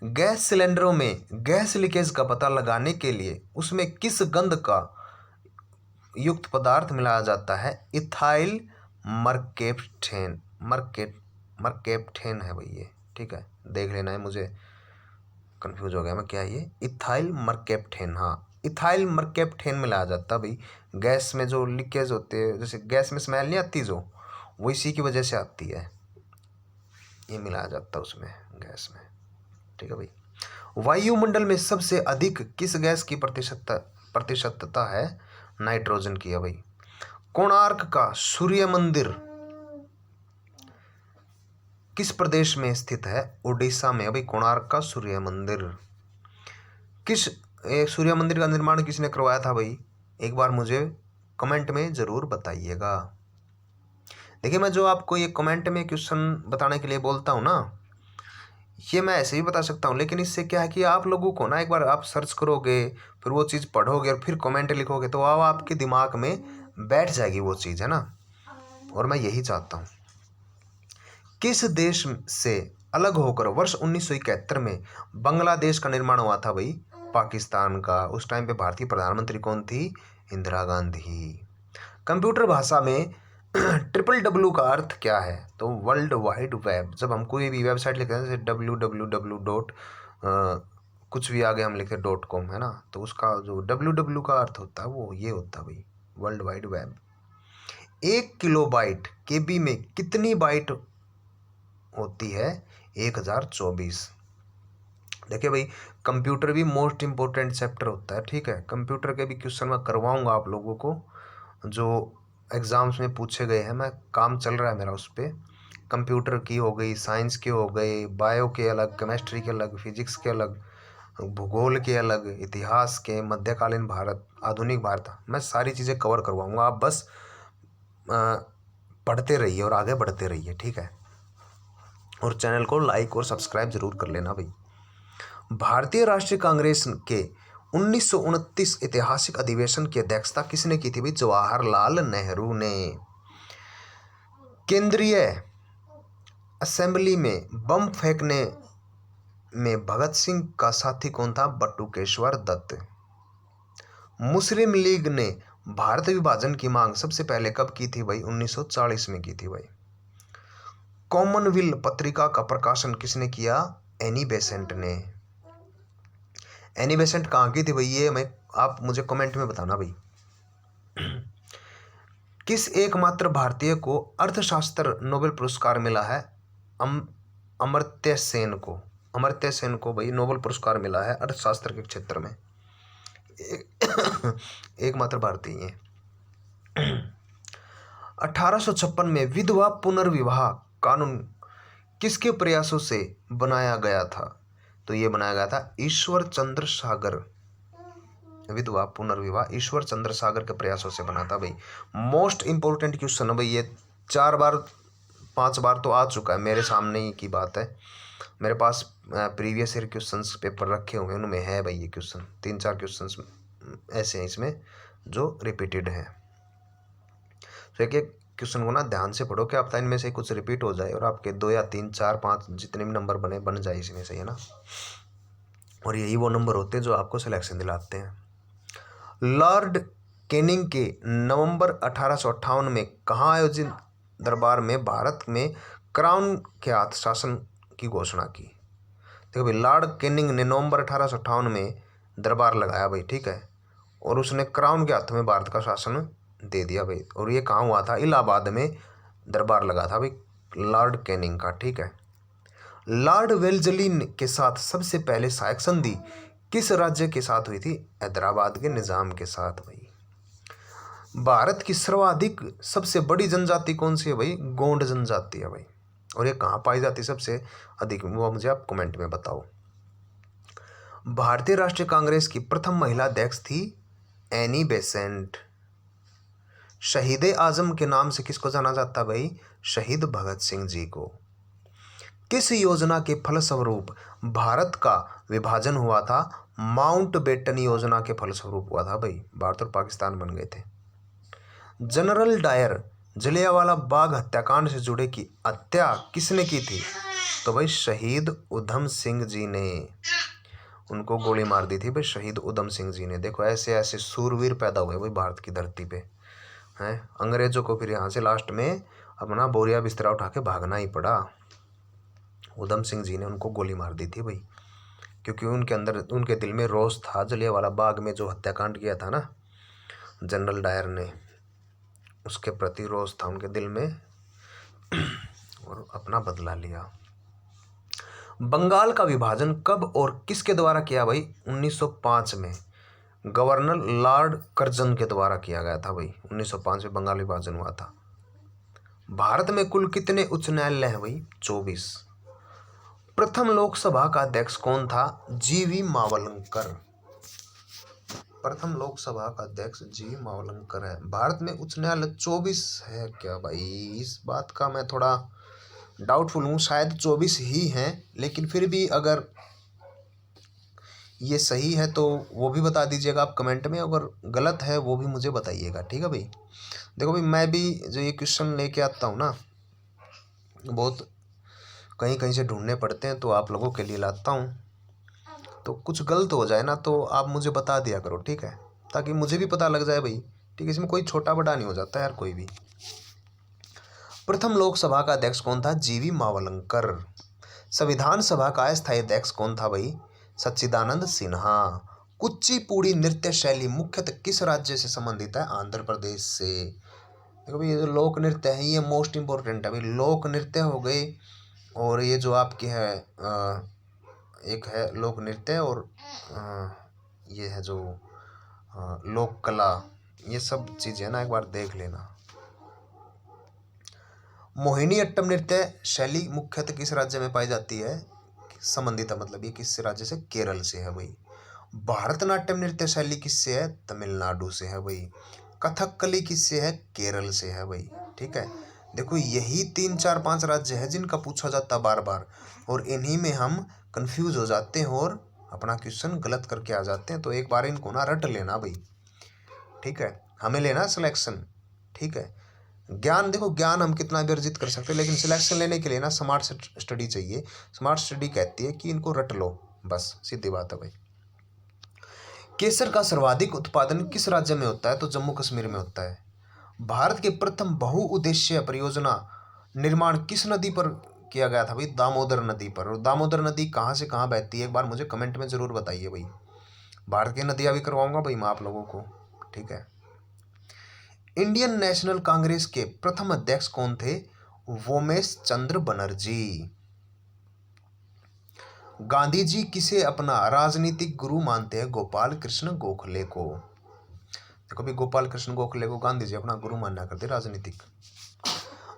A: गैस सिलेंडरों में गैस लीकेज का पता लगाने के लिए उसमें किस गंध का युक्त पदार्थ मिलाया जाता है? Ethyl mercaptan. मरकेप्टेन है भाई ये। ठीक है, देख लेना है, मुझे कंफ्यूज हो गया मैं, क्या है ये? Ethyl mercaptan. हाँ, इथाइल मरकेप्टेन मिलाया जाता है भाई। गैस में जो लीकेज होते हैं, जैसे गैस में स्मेल नहीं आती जो, वो इसी की वजह से आती है, ये मिलाया जाता है उसमें गैस में। ठीक है भाई। वायुमंडल में सबसे अधिक किस गैस की प्रतिशतता है? नाइट्रोजन की है भाई। कोणार्क का सूर्य मंदिर किस प्रदेश में स्थित है? उड़ीसा में भाई कोणार्क का सूर्य मंदिर। किस सूर्य मंदिर का निर्माण किसने करवाया था भाई? एक बार मुझे कमेंट में जरूर बताइएगा। देखिए, मैं जो आपको ये कमेंट में क्वेश्चन बताने के लिए बोलता हूँ ना, ये मैं ऐसे ही बता सकता हूँ, लेकिन इससे क्या है कि आप लोगों को ना एक बार आप सर्च करोगे, फिर वो चीज़ पढ़ोगे और फिर कमेंट लिखोगे तो वो आपके दिमाग में बैठ जाएगी वो चीज़, है ना। और मैं यही चाहता हूँ। किस देश से अलग होकर वर्ष 1971 में बांग्लादेश का निर्माण हुआ था भाई? पाकिस्तान का। उस टाइम पे भारतीय प्रधानमंत्री कौन थी? इंदिरा गांधी। कंप्यूटर भाषा में WWW का अर्थ क्या है? तो वर्ल्ड वाइड वेब। जब हम कोई भी वेबसाइट लिखते हैं जैसे www डॉट कुछ भी आगे हम लिखते .com, है ना, तो उसका जो WWW का अर्थ होता है वो ये होता है भाई, world wide web. 1 kilobyte KB में कितनी बाइट होती है? 1024। देखिए भाई, कंप्यूटर भी मोस्ट इम्पोर्टेंट चैप्टर होता है। ठीक है, कंप्यूटर के भी क्वेश्चन मैं करवाऊंगा आप लोगों को, जो एग्ज़ाम्स में पूछे गए हैं। मैं काम चल रहा है मेरा उस पर। कंप्यूटर की हो गई, साइंस के हो गए, बायो के अलग, केमिस्ट्री के अलग, फिजिक्स के अलग, भूगोल के अलग, इतिहास के, मध्यकालीन भारत, आधुनिक भारत, मैं सारी चीज़ें कवर करवाऊंगा। आप बस पढ़ते रहिए और आगे बढ़ते रहिए। ठीक है, और चैनल को लाइक और सब्सक्राइब जरूर कर लेना भाई। भारतीय राष्ट्रीय कांग्रेस के 1929 ऐतिहासिक अधिवेशन की अध्यक्षता किसने की थी भाई? जवाहरलाल नेहरू ने। केंद्रीय असेंबली में बम फेंकने में भगत सिंह का साथी कौन था? बटुकेश्वर दत्त। मुस्लिम लीग ने भारत विभाजन की मांग सबसे पहले कब की थी भाई? 1940 में की थी भाई। कॉमनवेल्थ पत्रिका का प्रकाशन किसने किया? एनी बेसेंट ने। एनी बेसेंट कहाँ की थी भाई, ये मैं आप मुझे कमेंट में बताना भाई। किस एकमात्र भारतीय को अर्थशास्त्र नोबेल पुरस्कार मिला है? अमर्त्य सेन को। अमर्त्य सेन को भाई नोबेल पुरस्कार मिला है अर्थशास्त्र के क्षेत्र में। एकमात्र भारतीय है। 1856 में विधवा पुनर्विवाह कानून किसके प्रयासों से बनाया गया था? तो ये बनाया गया था ईश्वर चंद्र सागर। विधवा पुनर्विवाह ईश्वर चंद्र सागर के प्रयासों से बना था भाई। मोस्ट इंपोर्टेंट क्वेश्चन है भाई, ये 4 बार 5 बार तो आ चुका है, मेरे सामने ही की बात है। मेरे पास प्रीवियस ईयर क्वेश्चंस पेपर रखे हुए हैं, उनमें है भाई ये क्वेश्चन। 3-4 क्वेश्चंस ऐसे हैं इसमें जो रिपीटेड हैं। तो एक एक क्वेश्चन को ना ध्यान से पढ़ो, क्या पता इनमें से कुछ रिपीट हो जाए और आपके 2 या 3 4 5 जितने भी नंबर बन जाए इसमें से, है ना। और यही वो नंबर होते हैं जो आपको सिलेक्शन दिलाते हैं। लॉर्ड कैनिंग के नवंबर 1858 में कहाँ आयोजित दरबार में भारत में क्राउन के हाथ शासन की घोषणा की? देखो भाई, लॉर्ड कैनिंग ने नवंबर 1858 में दरबार लगाया भाई, ठीक है, और उसने क्राउन के हाथ में भारत का शासन दे दिया भाई। और ये कहाँ हुआ था? इलाहाबाद में दरबार लगा था भाई लॉर्ड कैनिंग का, ठीक है। लॉर्ड वेल्जली के साथ सबसे पहले सहायक संधि किस राज्य के साथ हुई थी? हैदराबाद के निजाम के साथ भाई। भारत की सर्वाधिक सबसे बड़ी जनजाति कौन सी है भाई? गोंड जनजाति है भाई। और ये कहाँ पाई जाती सबसे अधिक, वो मुझे आप कमेंट में बताओ। भारतीय राष्ट्रीय कांग्रेस की प्रथम महिला अध्यक्ष थी एनी बेसेंट। शहीद आजम के नाम से किसको जाना जाता भाई? शहीद भगत सिंह जी को। किस योजना के फलस्वरूप भारत का विभाजन हुआ था? माउंटबेटन योजना के फलस्वरूप हुआ था भाई, भारत और पाकिस्तान बन गए थे। जनरल डायर जलियांवाला बाग हत्याकांड से जुड़े की हत्या किसने की थी? तो भाई शहीद उधम सिंह जी ने उनको गोली मार दी थी भाई, शहीद उधम सिंह जी ने। देखो ऐसे ऐसे सूरवीर पैदा हुए भाई भारत की धरती पे हैं। अंग्रेजों को फिर यहाँ से लास्ट में अपना बोरिया बिस्तरा उठा के भागना ही पड़ा। उधम सिंह जी ने उनको गोली मार दी थी भाई, क्योंकि उनके अंदर उनके दिल में रोष था। जलियांवाला बाग में जो हत्याकांड किया था ना जनरल डायर ने, उसके प्रति रोष था उनके दिल में और अपना बदला लिया। बंगाल का विभाजन कब और किसके द्वारा किया भाई? 1905 में गवर्नर लॉर्ड कर्जन के द्वारा किया गया था भाई। 1905 में बंगाल विभाजन हुआ था। भारत में कुल कितने उच्च न्यायालय हैं भाई? 24। प्रथम लोकसभा का अध्यक्ष कौन था? जीवी मावलंकर। प्रथम लोकसभा का अध्यक्ष जी मावलंकर है। भारत में उच्च न्यायालय 24 है क्या भाई? इस बात का मैं थोड़ा डाउटफुल हूँ, शायद 24 ही हैं, लेकिन फिर भी अगर ये सही है तो वो भी बता दीजिएगा आप कमेंट में, अगर गलत है वो भी मुझे बताइएगा, ठीक है भाई। देखो भाई, मैं भी जो ये क्वेश्चन लेके आता हूँ ना, बहुत कहीं कहीं से ढूंढने पड़ते हैं, तो आप लोगों के लिए लाता हूँ। तो कुछ गलत हो जाए ना तो आप मुझे बता दिया करो, ठीक है, ताकि मुझे भी पता लग जाए भाई, ठीक है। इसमें कोई छोटा बड़ा नहीं हो जाता यार कोई भी। प्रथम लोकसभा का अध्यक्ष कौन था? जीवी मावलंकर। संविधान सभा का अस्थायी अध्यक्ष कौन था भाई? सच्चिदानंद सिन्हा। कुचिपुड़ी नृत्य शैली मुख्यतः किस राज्य से संबंधित है? आंध्र प्रदेश से। देखो भाई, ये जो लोक नृत्य है ये मोस्ट इम्पोर्टेंट है भाई। लोक नृत्य हो गए, और ये जो आपके है एक है लोक नृत्य, और ये है जो लोक कला, ये सब चीज़ें ना एक बार देख लेना। मोहिनी अट्टम नृत्य शैली मुख्यतः किस राज्य में पाई जाती है? संबंधित है, मतलब ये किस राज्य से? केरल से है भाई। भारतनाट्यम नृत्य शैली किससे है? तमिलनाडु से है भाई। कथकली किससे है? केरल से है भाई, ठीक है। देखो यही 3 4 5 राज्य है जिनका पूछा जाता बार बार, और इन्हीं में हम कंफ्यूज हो जाते हैं और अपना क्वेश्चन गलत करके आ जाते हैं। तो एक बार इनको ना रट लेना भाई, ठीक है, हमें लेना सिलेक्शन, ठीक है। ज्ञान, देखो ज्ञान हम कितना भी अर्जित कर सकते हैं, लेकिन सिलेक्शन लेने के लिए ना स्मार्ट स्टडी चाहिए। स्मार्ट स्टडी कहती है कि इनको रट लो, बस सीधी बात है भाई। केसर का सर्वाधिक उत्पादन किस राज्य में होता है? तो जम्मू कश्मीर में होता है। भारत के प्रथम बहुउद्देशीय परियोजना निर्माण किस नदी पर किया गया था भाई? दामोदर नदी पर। और दामोदर नदी कहाँ से कहाँ बहती है एक बार मुझे कमेंट में जरूर बताइए भाई। भारत की नदियाँ भी करवाऊंगा भाई मैं आप लोगों को, ठीक है। इंडियन नेशनल कांग्रेस के प्रथम अध्यक्ष कौन थे? वोमेश चंद्र बनर्जी। गांधी जी किसे अपना राजनीतिक गुरु मानते हैं? गोपाल कृष्ण गोखले को। देखो भाई, गोपाल कृष्ण गोखले को गांधी जी अपना गुरु माना करते राजनीतिक।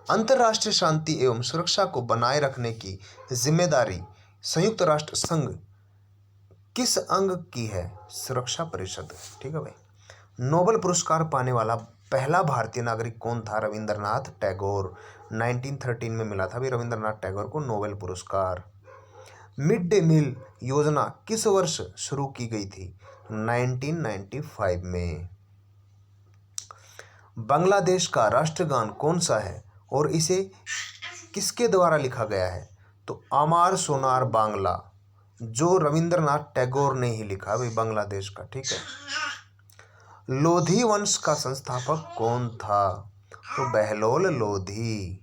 A: अंतर्राष्ट्रीय शांति एवं सुरक्षा को बनाए रखने की जिम्मेदारी संयुक्त राष्ट्र संघ किस अंग की है? सुरक्षा परिषद, ठीक है भाई। नोबेल पुरस्कार पाने वाला पहला भारतीय नागरिक कौन था? रविंद्रनाथ टैगोर। 1913 में मिला था भी रविंद्रनाथ टैगोर को नोबेल पुरस्कार। मिड डे मील योजना किस वर्ष शुरू की गई थी? 1995 में। बांग्लादेश का राष्ट्रगान कौन सा है और इसे किसके द्वारा लिखा गया है? तो अमार सोनार बांग्ला, जो रविंद्रनाथ टैगोर ने ही लिखा भाई, बांग्लादेश का, ठीक है। लोधी वंश का संस्थापक कौन था? तो बहलोल लोधी,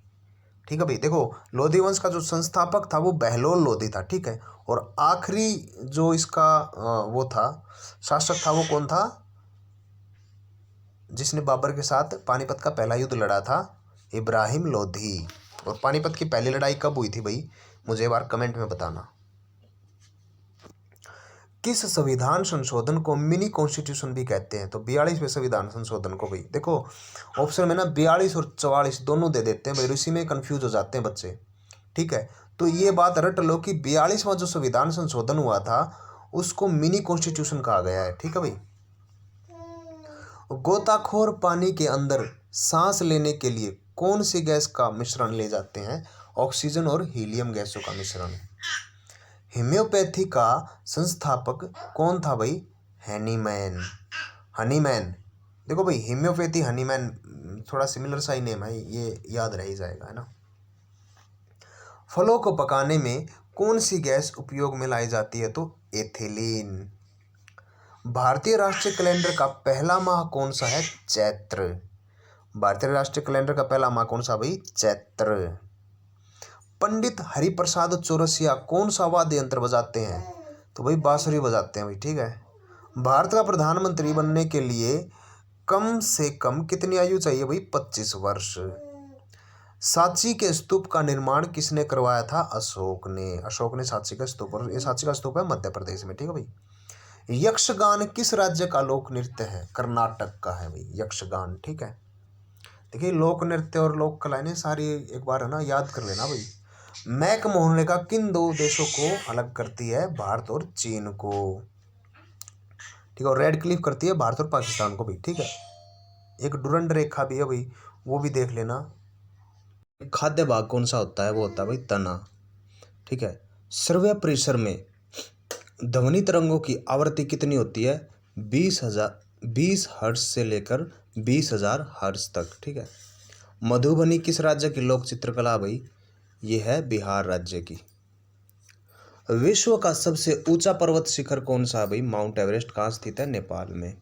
A: ठीक है भाई। देखो, लोधी वंश का जो संस्थापक था वो बहलोल लोधी था, ठीक है। और आखिरी जो इसका वो था शासक था, वो कौन था जिसने बाबर के साथ पानीपत का पहला युद्ध लड़ा था? इब्राहिम लोधी। और पानीपत की पहली लड़ाई कब हुई थी भाई? मुझे एक बार कमेंट में बताना। किस संविधान संशोधन को मिनी कॉन्स्टिट्यूशन भी कहते हैं? तो 42वें संविधान संशोधन को भाई। देखो, ऑप्शन में ना 42 और 44 दोनों दे देते हैं भाई, इसी में कंफ्यूज हो जाते हैं बच्चे, ठीक है। तो ये बात रट लो कि 42वां जो संविधान संशोधन हुआ था उसको मिनी कॉन्स्टिट्यूशन कहा गया है, ठीक है भाई। गोताखोर पानी के अंदर सांस लेने के लिए कौन सी गैस का मिश्रण ले जाते हैं? ऑक्सीजन और हीलियम गैसों का मिश्रण। होम्योपैथी का संस्थापक कौन था भाई? हनीमैन। हनीमैन, देखो भाई, होम्योपैथी हनीमैन थोड़ा सिमिलर सा ही नेम है, ये याद रह ही जाएगा, है ना। फलों को पकाने में कौन सी गैस उपयोग में लाई जाती है? तो एथिलीन। भारतीय राष्ट्रीय कैलेंडर का पहला माह कौन सा है? चैत्र। भारतीय राष्ट्रीय कैलेंडर का पहला माह कौन सा भाई? चैत्र। पंडित हरिप्रसाद चौरसिया कौन सा वाद्य यंत्र बजाते हैं? तो भाई बांसुरी बजाते हैं भाई, ठीक है। भारत का प्रधानमंत्री बनने के लिए कम से कम कितनी आयु चाहिए भाई? 25 वर्ष। सांची के स्तूप का निर्माण किसने करवाया था? अशोक ने। अशोक ने सांची का स्तूप, और ये सांची का स्तूप है मध्य प्रदेश में, ठीक है भाई। यक्षगान किस राज्य का लोक नृत्य है? कर्नाटक का है भाई यक्षगान, ठीक है। देखिए, लोक नृत्य और लोक कलाएं सारी एक बार है ना याद कर लेना भाई। मैक मोहन रेखा किन दो देशों को अलग करती है? भारत और चीन को, ठीक है। और रेड क्लिफ करती है भारत और पाकिस्तान को भी, ठीक है। एक डुरंड रेखा भी है भाई, वो भी देख लेना। खाद्य भाग कौन सा होता है? वो होता है भाई तना, ठीक है। श्रव्य परिसर में ध्वनि तरंगों की आवृत्ति कितनी होती है? 20 हर्ट्ज से लेकर 20,000 हर्ट्ज तक, ठीक है। मधुबनी किस राज्य की लोक चित्रकला भाई? ये है बिहार राज्य की। विश्व का सबसे ऊंचा पर्वत शिखर कौन सा भाई? Mount Everest. कहाँ स्थित है? नेपाल में।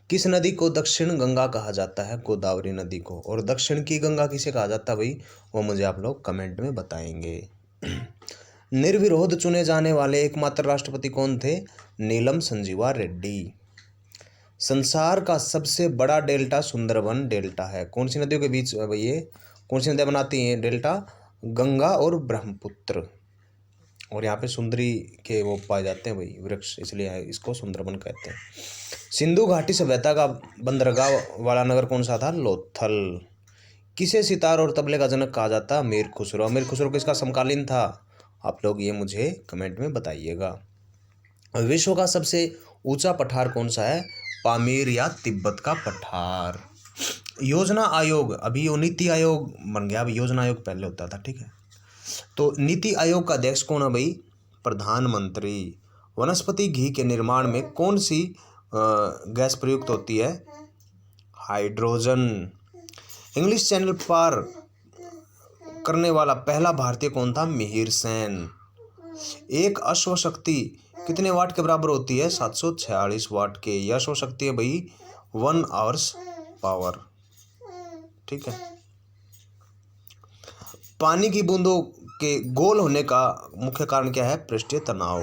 A: किस नदी को दक्षिण गंगा कहा जाता है? गोदावरी नदी को। और दक्षिण की गंगा किसे कहा जाता है भाई? वो मुझे आप लोग कमेंट में बताएंगे। निर्विरोध चुने जाने वाले एकमात्र राष्ट्रपति कौन थे? नीलम संजीवा रेड्डी। संसार का सबसे बड़ा डेल्टा सुंदरबन डेल्टा है। कौन सी नदियों के बीच भाई ये कौन सी नदियाँ बनाती हैं डेल्टा? गंगा और ब्रह्मपुत्र। और यहाँ पे सुंदरी के वो पाए जाते हैं भाई वृक्ष, इसलिए इसको सुंदरबन कहते हैं। सिंधु घाटी सभ्यता का बंदरगाह वाला नगर कौन सा था? लोथल। किसे सितार और तबले का जनक कहा जाता? अमीर खुसरो। अमीर खुसरो किसका समकालीन था? आप लोग ये मुझे कमेंट में बताइएगा। विश्व का सबसे ऊंचा पठार कौन सा है? पामीर या तिब्बत का पठार। योजना आयोग, अभी वो नीति आयोग बन गया, अभी योजना आयोग पहले होता था, ठीक है। तो नीति आयोग का अध्यक्ष कौन है भाई? प्रधानमंत्री। वनस्पति घी के निर्माण में कौन सी गैस प्रयुक्त होती है? हाइड्रोजन। इंग्लिश चैनल पार करने वाला पहला भारतीय कौन था? मिहिर सेन। एक अश्व शक्ति कितने वाट के बराबर होती है? 746 वाट के। यह अश्व शक्ति है भाई 1 आवर्स पावर, ठीक है। पानी की बूंदों के गोल होने का मुख्य कारण क्या है? पृष्ठीय तनाव।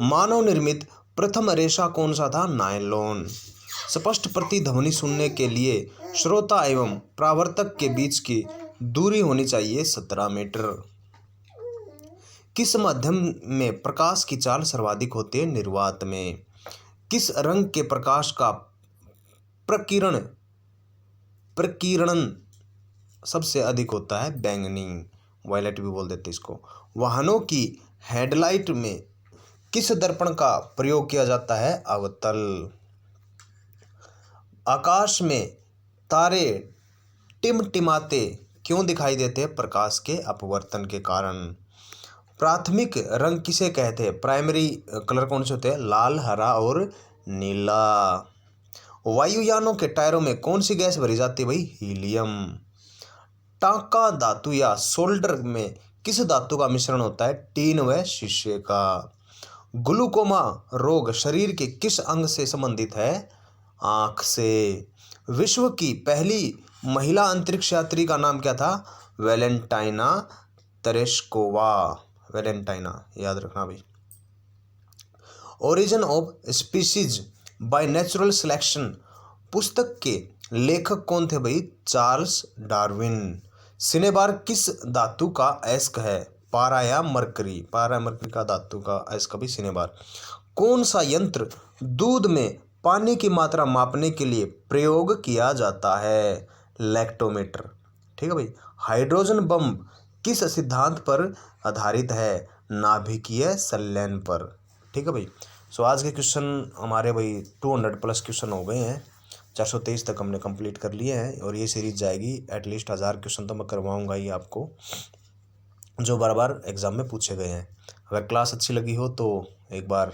A: मानव निर्मित प्रथम रेशा कौन सा था? नायलॉन। स्पष्ट प्रतिध्वनि सुनने के लिए श्रोता एवं परावर्तक के बीच की दूरी होनी चाहिए 17 मीटर। किस माध्यम में प्रकाश की चाल सर्वाधिक होती है? निर्वात में। किस रंग के प्रकाश का प्रकीर्णन सबसे अधिक होता है? बैंगनी, वायलेट भी बोल देते इसको। वाहनों की हेडलाइट में किस दर्पण का प्रयोग किया जाता है? अवतल। आकाश में तारे टिमटिमाते क्यों दिखाई देते हैं? प्रकाश के अपवर्तन के कारण। प्राथमिक रंग किसे कहते हैं? प्राइमरी कलर कौन से होते हैं? लाल, हरा और नीला। वायुयानों के टायरों में कौन सी गैस भरी जाती है भाई? हीलियम। टांका धातु या सोल्डर में किस धातु का मिश्रण होता है? टीन व शीशे का। ग्लूकोमा रोग शरीर के किस अंग से संबंधित है? आंख से। विश्व की पहली महिला अंतरिक्ष यात्री का नाम क्या था? वैलेंटाइना तेरेस्कोवा। वैलेंटाइना याद रखना भाई। Origin of species by natural selection पुस्तक के लेखक कौन थे भाई? Charles Darwin. सिनेबार किस धातु का अयस्क है? पारा या मरकरी। पारा मरकरी का धातु का अयस्क भी सिनेबार। कौन सा यंत्र दूध में पानी की मात्रा मापने के लिए प्रयोग किया जाता है? लैक्टोमीटर। ठीक है भाई। हाइड्रोजन बम किस सिद्धांत पर आधारित है? नाभिकीय संलयन पर। ठीक है भाई। सो आज के क्वेश्चन हमारे भाई 200 प्लस क्वेश्चन हो गए हैं। 423 तक हमने कंप्लीट कर लिए हैं और ये सीरीज जाएगी एटलीस्ट 1000 क्वेश्चन तो मैं करवाऊंगा ही आपको, जो बार बार एग्ज़ाम में पूछे गए हैं। अगर क्लास अच्छी लगी हो तो एक बार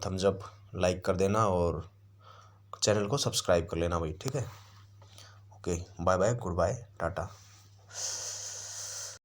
A: थम्स अप लाइक कर देना और चैनल को सब्सक्राइब कर लेना भाई। ठीक है, okay, bye bye, goodbye, Tata.